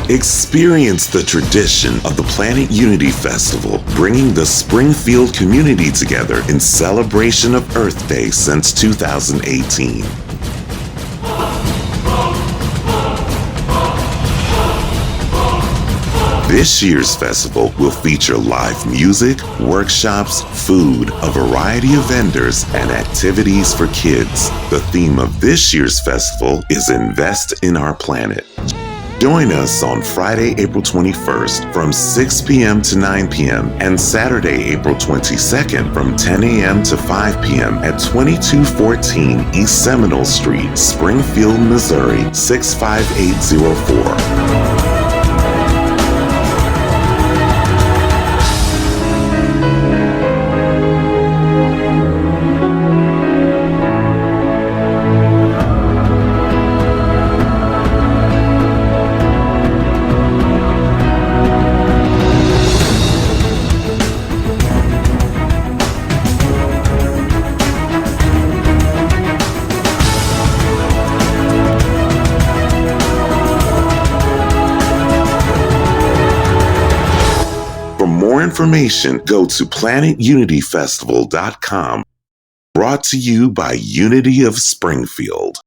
Experience the tradition of the Planet Unity Festival, bringing the Springfield community together in celebration of Earth Day since 2018. This year's festival will feature live music, workshops, food, a variety of vendors, and activities for kids. The theme of this year's festival is Invest in Our Planet. Join us on Friday, April 21st from 6 p.m. to 9 p.m. and Saturday, April 22nd from 10 a.m. to 5 p.m. at 2214 E Seminole St, Springfield, Missouri, 65804. For more information, go to planetunityfestival.com. Brought to you by Unity of Springfield.